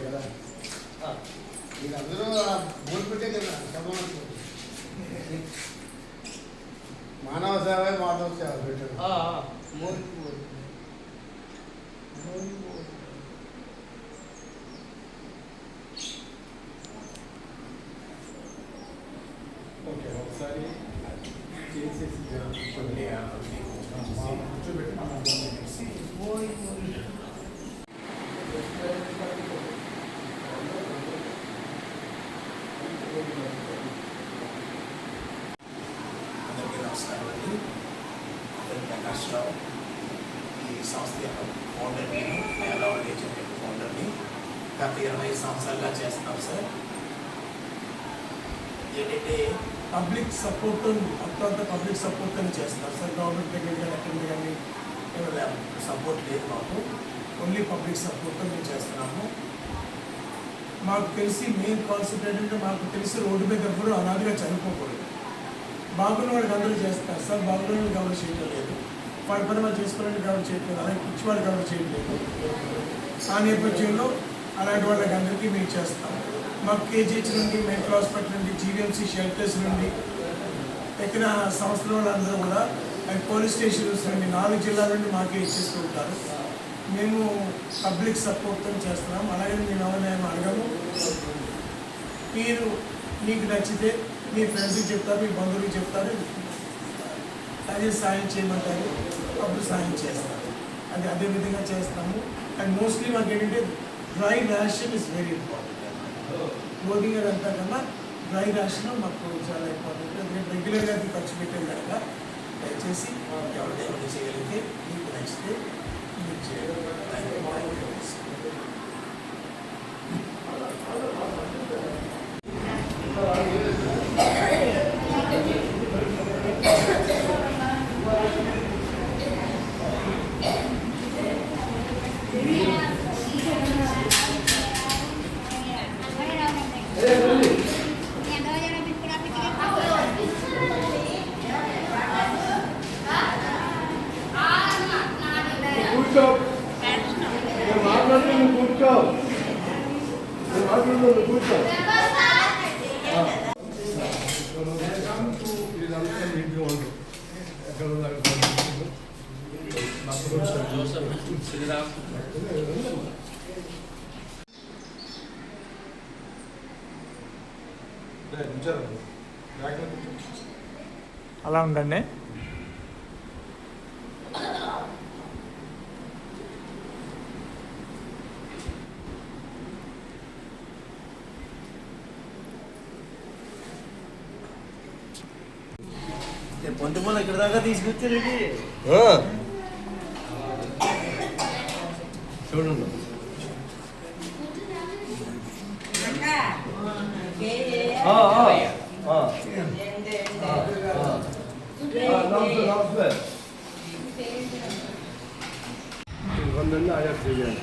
కదా మీరందరూ బోర్డు పెట్టే కదా మానవ సేవ మాధవ సేవ పెట్టారు. ఓకే ఒకసారి చేసేసి కూర్చోబెట్టి మనం ప్రకాశ్రావు ఈ సంస్థ యొక్క ఫౌండర్ నేను అలవాటు ఏజెంట్ యొక్క ఫౌండర్ని గత 20 సంవత్సరాలుగా చేస్తున్నాం సార్. ఏంటంటే పబ్లిక్ సపోర్ట్ అంత పబ్లిక్ సపోర్ట్ అని చేస్తున్నారు సార్. గవర్నమెంట్ దగ్గర కానీ ఎక్కడ కానీ సపోర్ట్ లేదు మాకు, ఓన్లీ పబ్లిక్ సపోర్ట్ మేము చేస్తున్నాము. మాకు తెలిసి మెయిన్ కాన్సెప్ట్ ఏంటంటే మాకు తెలిసి రోడ్డు మీద ఎవరు అనాదిగా చనిపోకూడదు. బాగున్న వాడికి అందరూ చేస్తారు సార్, బాగున్న వాడికి ఎవరు చేయడం లేదు, వాడి పని మనం చేసుకోవడానికి ఎవరు చేయట్లేదు, అలాగే పిచ్చివాడికి ఎవరు చేయట్లేదు. ఆ నేపథ్యంలో అలాంటి వాళ్ళకి అందరికీ మేము చేస్తాం. మాకు కేజీహెచ్ నుండి, మెంటల్ హాస్పిటల్ నుండి, జీవీఎంసీ షెల్టర్స్ నుండి, ఎక్కడ సంస్థల వాళ్ళందరూ కూడా పోలీస్ స్టేషన్స్ నుండి 4 జిల్లాల నుండి మాకే ఇచ్చేస్తూ ఉంటారు. మేము పబ్లిక్ సపోర్ట్తో చేస్తున్నాం. అలాగే మేము ఎవరైనా అడగము. మీరు మీకు నచ్చితే మీ ఫ్రెండ్స్కి చెప్తారు, మీ బంధువులకి చెప్తారు, అదే సాయం చేయమంటారు, అప్పుడు సాయం చేస్తారు. అది అదే విధంగా చేస్తాము. అండ్ మోస్ట్లీ మాకు ఏంటంటే dry ration is very important. Clothing అదంతా కన్నా డ్రై రేషన్ మాకు చాలా ఇంపార్టెంట్. ఎందుకంటే రెగ్యులర్గా అది ఖర్చు పెట్టే కనుక దయచేసి ఎవరైనా చేయగలిగితే మీకు నచ్చితే మీరు చేయాలి. అలా ఉండండి. పొందుమల ఇక్కడ దాకా తీసుకొచ్చారండి. చూడండి ayak చేయాలి.